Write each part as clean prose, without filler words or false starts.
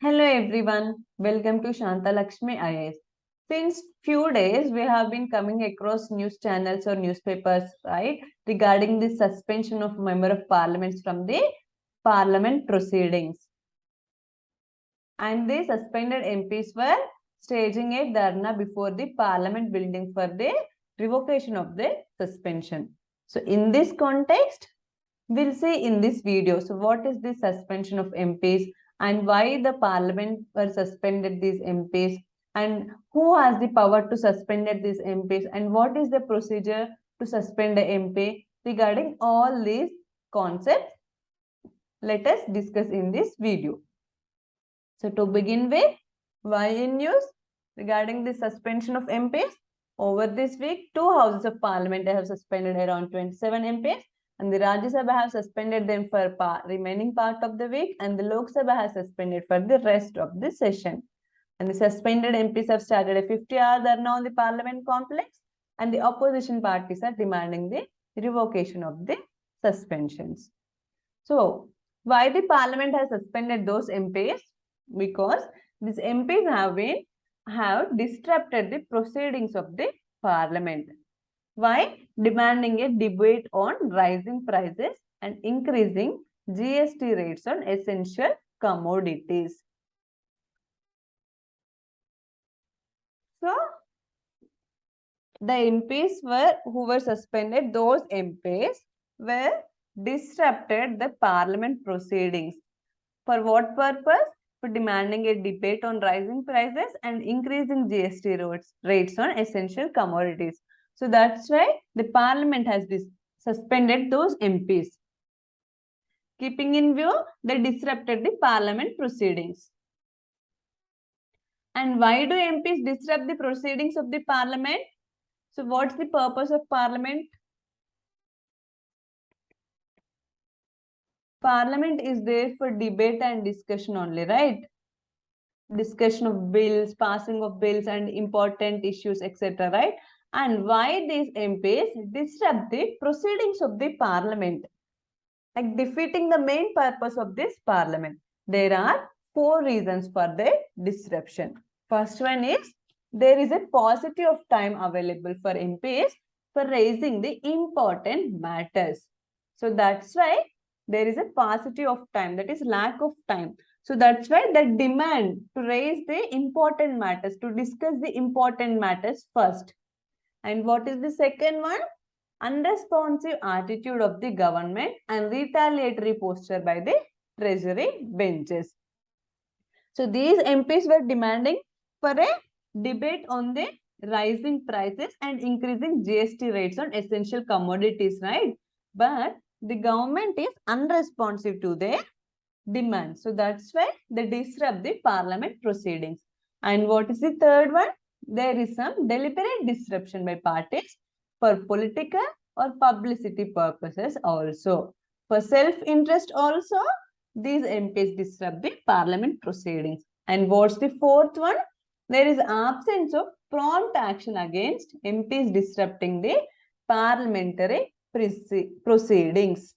Hello everyone, welcome to Shantha Lakshmi IAS. Since few days we have been coming across news channels or newspapers, right, regarding the suspension of member of parliaments from the parliament proceedings. And the suspended MPs were staging a dharna before the parliament building for the revocation of the suspension. So in this context, we'll see in this video. So what is the suspension of MPs and why the parliament were suspended these MPs and who has the power to suspend these MPs and what is the procedure to suspend the MP? Regarding all these concepts, let us discuss in this video. So to begin with, why in news regarding the suspension of MPs? Over this week, two houses of parliament have suspended around 27 MPs and the Rajya Sabha have suspended them for remaining part of the week and the Lok Sabha has suspended for the rest of the session. And the suspended MPs have started a 50-hour dharna on the parliament complex and the opposition parties are demanding the revocation of the suspensions. So, why the parliament has suspended those MPs? Because these MPs have disrupted the proceedings of the parliament. Why? Demanding a debate on rising prices and increasing GST rates on essential commodities. So, the MPs who were suspended, those MPs were disrupted the parliament proceedings. For what purpose? For demanding a debate on rising prices and increasing GST rates on essential commodities. So that's why the parliament has suspended those MPs. Keeping in view, they disrupted the parliament proceedings. And why do MPs disrupt the proceedings of the parliament? So what's the purpose of parliament? Parliament is there for debate and discussion only, right? Discussion of bills, passing of bills and important issues, etc. Right? And why these MPs disrupt the proceedings of the parliament? Like defeating the main purpose of this parliament. There are 4 reasons for the disruption. First one is there is a paucity of time available for MPs for raising the important matters. So that's why there is a paucity of time, that is lack of time. So that's why the demand to raise the important matters, to discuss the important matters first. And what is the second one? Unresponsive attitude of the government and retaliatory posture by the treasury benches. So these MPs were demanding for a debate on the rising prices and increasing GST rates on essential commodities, right? But the government is unresponsive to their demands. So that's why they disrupt the parliament proceedings. And what is the third one? There is some deliberate disruption by parties for political or publicity purposes also. For self-interest also, these MPs disrupt the parliament proceedings. And what's the fourth one? There is absence of prompt action against MPs disrupting the parliamentary proceedings.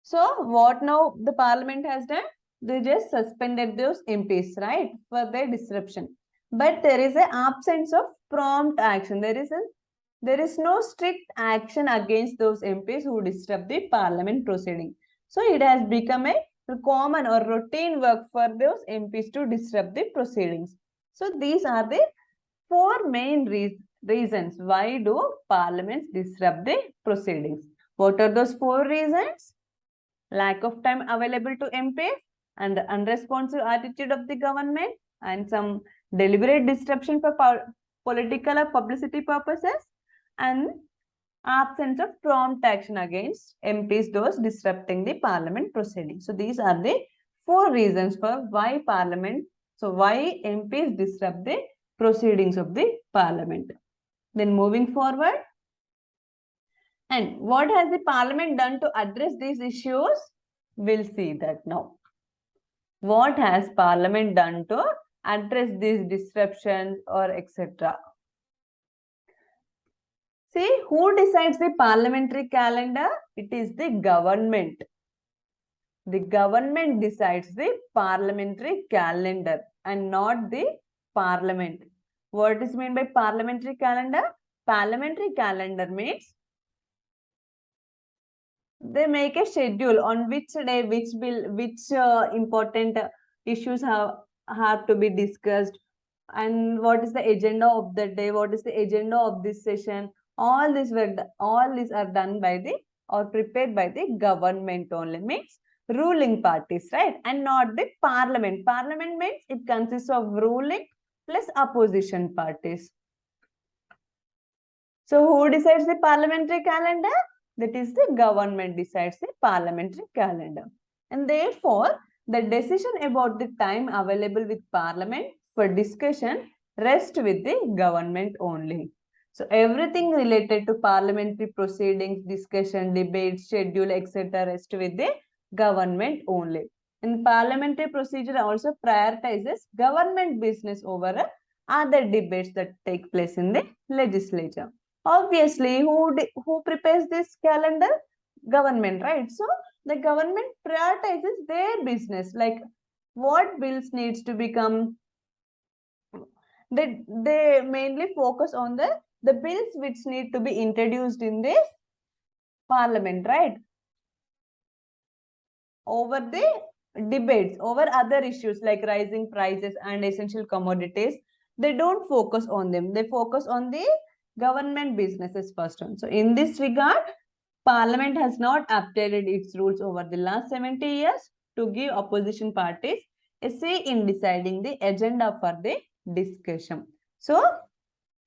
So what now the parliament has done? They just suspended those MPs, right, for their disruption. But there is an absence of prompt action. There is no strict action against those MPs who disrupt the parliament proceeding. So it has become a common or routine work for those MPs to disrupt the proceedings. So these are the 4 main reasons why do parliaments disrupt the proceedings. What are those 4 reasons? Lack of time available to MPs and the unresponsive attitude of the government and some deliberate disruption for political or publicity purposes and absence of prompt action against MPs, those disrupting the parliament proceedings. So these are the 4 reasons for why why MPs disrupt the proceedings of the parliament. Then moving forward, and what has the parliament done to address these issues? We'll see that now. What has parliament done to address these disruptions or etc.? See, who decides the parliamentary calendar? It is the government. The government decides the parliamentary calendar and not the parliament. What is meant by parliamentary calendar? Parliamentary calendar means they make a schedule on which day, which bill, which important issues have to be discussed, and what is the agenda of the day, what is the agenda of this session. All these are done by the or prepared by the government only, means ruling parties, right? And not the parliament. Parliament means it consists of ruling plus opposition parties. So who decides the parliamentary calendar? That is the government decides the parliamentary calendar. And therefore, the decision about the time available with parliament for discussion rests with the government only. So everything related to parliamentary proceedings, discussion, debate, schedule, etc. rests with the government only. And parliamentary procedure also prioritizes government business over other debates that take place in the legislature. Obviously, who prepares this calendar? Government, right? So the government prioritizes their business, like what bills needs to become. They mainly focus on the bills which need to be introduced in this parliament, right? Over the debates, over other issues like rising prices and essential commodities, they don't focus on them. They focus on the government businesses first one. So in this regard, Parliament has not updated its rules over the last 70 years to give opposition parties a say in deciding the agenda for the discussion. So,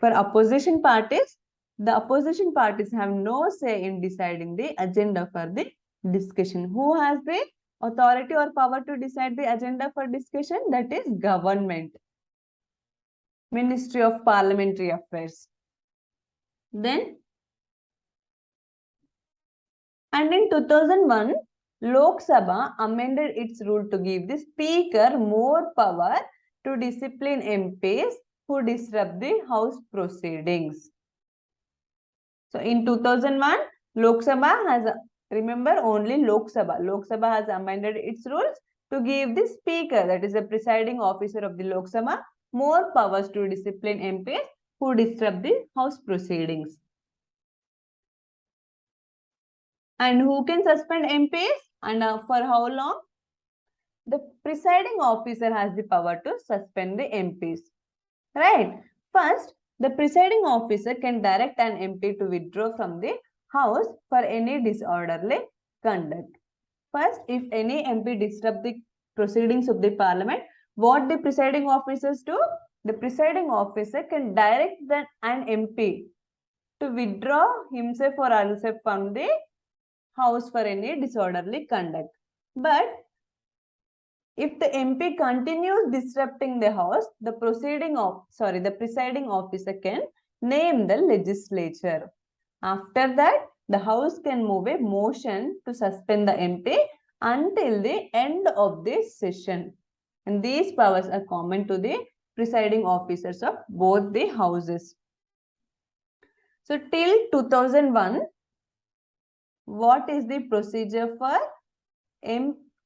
for opposition parties, the opposition parties have no say in deciding the agenda for the discussion. Who has the authority or power to decide the agenda for discussion? That is government. Ministry of Parliamentary Affairs. Then, and in 2001, Lok Sabha amended its rule to give the Speaker more power to discipline MPs who disrupt the House proceedings. So in 2001, Lok Sabha has, remember only Lok Sabha. Lok Sabha has amended its rules to give the Speaker, that is the presiding officer of the Lok Sabha, more powers to discipline MPs who disrupt the House proceedings. And who can suspend MPs and for how long? The presiding officer has the power to suspend the MPs. Right? First, the presiding officer can direct an MP to withdraw from the House for any disorderly conduct. First, if any MP disrupt the proceedings of the Parliament, what the presiding officers do? The presiding officer can direct an MP to withdraw himself or herself from the House for any disorderly conduct. But if the MP continues disrupting the House, the presiding officer can name the legislature. After that, the House can move a motion to suspend the MP until the end of this session. And these powers are common to the presiding officers of both the houses. So till 2001, what is the procedure for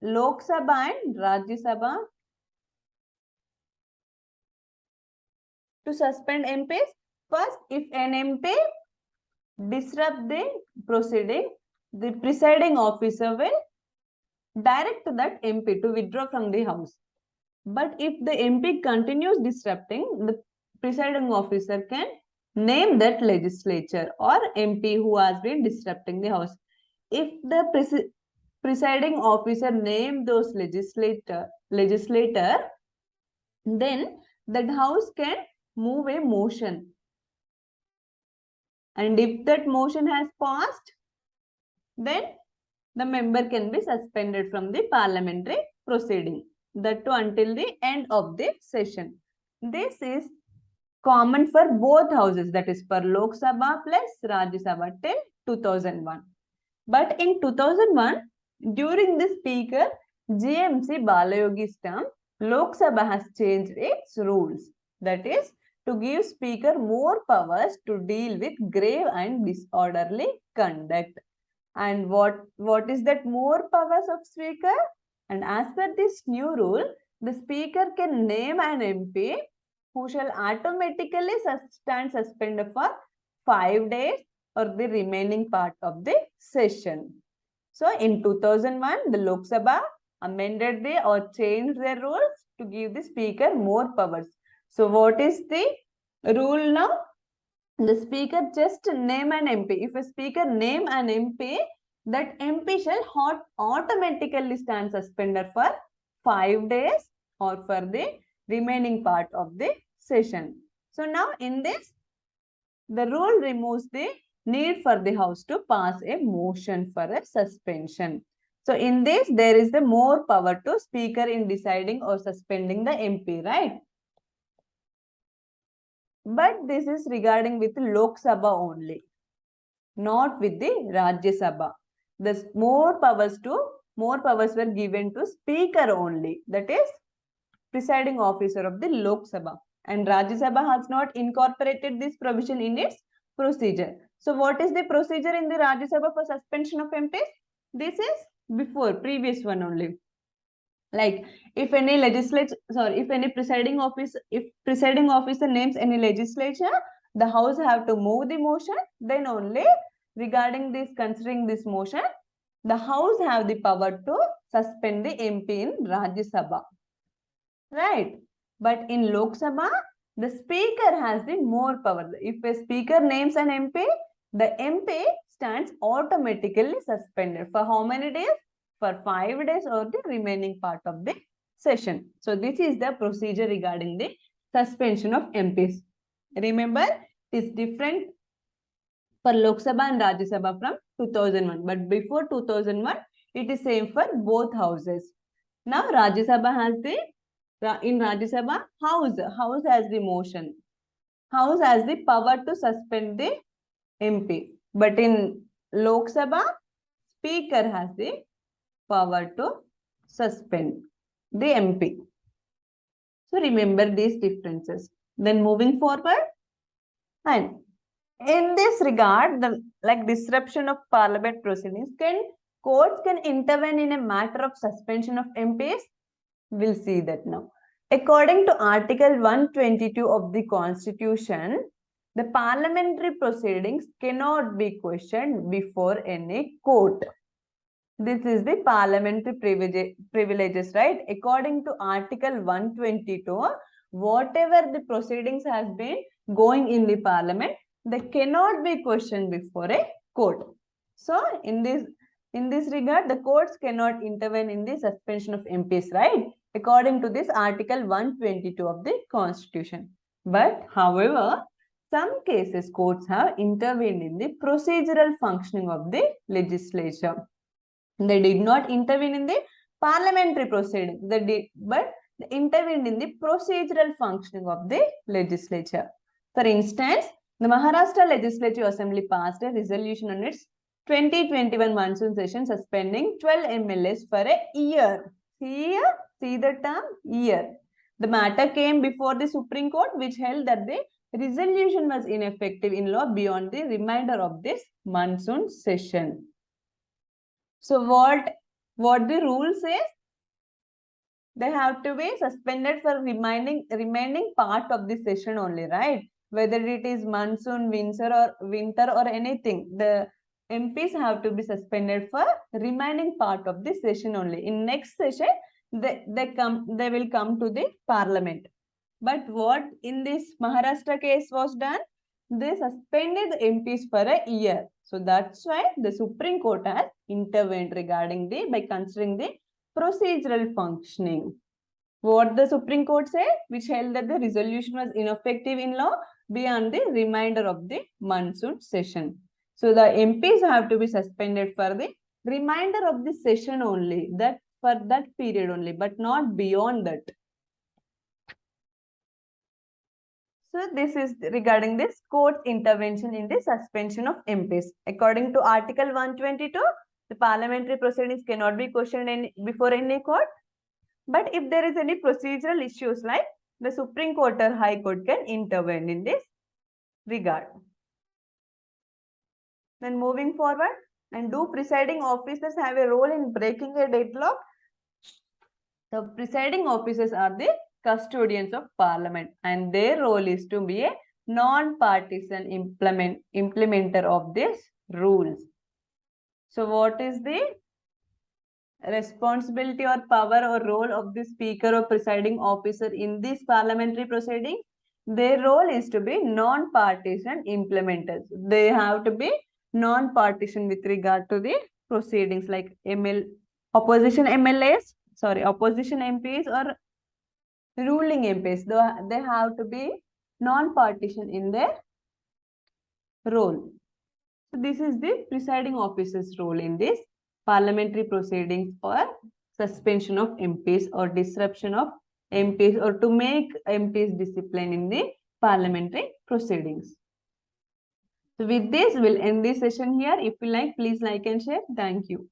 Lok Sabha and Rajya Sabha to suspend MPs? First, if an MP disrupt the proceeding, the presiding officer will direct that MP to withdraw from the House. But if the MP continues disrupting, the presiding officer can name that legislature or MP who has been disrupting the House. If the presiding officer name those legislator, then that House can move a motion. And if that motion has passed, then the member can be suspended from the parliamentary proceeding. That too until the end of the session. This is common for both houses, that is for Lok Sabha plus Rajya Sabha till 2001. But in 2001, during the Speaker GMC Balayogi's term, Lok Sabha has changed its rules. That is to give Speaker more powers to deal with grave and disorderly conduct. And what is that more powers of speaker? And as per this new rule, the speaker can name an MP who shall automatically stand suspended for 5 days or the remaining part of the session. So in 2001, the Lok Sabha amended or changed their rules to give the speaker more powers. So what is the rule now? The speaker just name an MP. If a speaker name an MP, that MP shall automatically stand suspended for 5 days or for the remaining part of the session. So now in this, the rule removes the need for the House to pass a motion for a suspension. So in this, there is the more power to speaker in deciding or suspending the MP, right? But this is regarding with Lok Sabha only, not with the Rajya Sabha. The more powers were given to speaker only, that is presiding officer of the Lok Sabha. And Rajya Sabha has not incorporated this provision in its procedure. So what is the procedure in the Rajya Sabha for suspension of MPs? This is previous one only. Like if any presiding officer names any legislature, the House have to move the motion. Then only regarding this, considering this motion, the House have the power to suspend the MP in Rajya Sabha. Right? But in Lok Sabha, the speaker has the more power. If a speaker names an MP, the MP stands automatically suspended. For how many days? For 5 days or the remaining part of the session. So this is the procedure regarding the suspension of MPs. Remember, it is different for Lok Sabha and Rajya Sabha from 2001. But before 2001, it is same for both houses. Now Rajya Sabha has the, in Rajya Sabha, House has the motion. House has the power to suspend the MP. But in Lok Sabha, Speaker has the power to suspend the MP. So remember these differences. Then moving forward, and in this regard, the disruption of parliament proceedings, courts can intervene in a matter of suspension of MPs. We'll see that now. According to Article 122 of the Constitution, the parliamentary proceedings cannot be questioned before any court. This is the parliamentary privileges, right? According to Article 122, whatever the proceedings has been going in the parliament, they cannot be questioned before a court. So in this regard, the courts cannot intervene in the suspension of MPs, right? According to this Article 122 of the Constitution. But however, some cases courts have intervened in the procedural functioning of the legislature. They did not intervene in the parliamentary proceeding. But they intervened in the procedural functioning of the legislature. For instance, the Maharashtra Legislative Assembly passed a resolution on its 2021 monsoon session suspending 12 MLAs for a year. Here, see the term year. The matter came before the Supreme Court, which held that the resolution was ineffective in law beyond the remainder of this monsoon session. So what the rule says? They have to be suspended for remaining part of the session only, right? Whether it is monsoon, winter or anything, the MPs have to be suspended for remaining part of the session only. In next session, they will come to the parliament. But what in this Maharashtra case was done? They suspended the MPs for a year. So that's why the Supreme Court has intervened regarding by considering the procedural functioning. What the Supreme Court said, which held that the resolution was ineffective in law beyond the remainder of the monsoon session. So the MPs have to be suspended for the remainder of the session only, that for that period only, but not beyond that. So this is regarding this court intervention in the suspension of MPs. According to Article 122, the parliamentary proceedings cannot be questioned before any court. But if there is any procedural issues, like the Supreme Court or High Court can intervene in this regard. Then moving forward, And do presiding officers have a role in breaking a deadlock? The presiding officers are the custodians of parliament, and their role is to be a non-partisan implementer of these rules. So what is the responsibility or power or role of the speaker or presiding officer in this parliamentary proceeding? Their role is to be non-partisan implementers. They have to be non-partisan with regard to the proceedings, like opposition MLAs, opposition MPs or ruling MPs. They have to be non-partisan in their role. So this is the presiding officer's role in this parliamentary proceedings for suspension of MPs or disruption of MPs or to make MPs discipline in the parliamentary proceedings. So with this, we'll end this session here. If you like, please like and share. Thank you.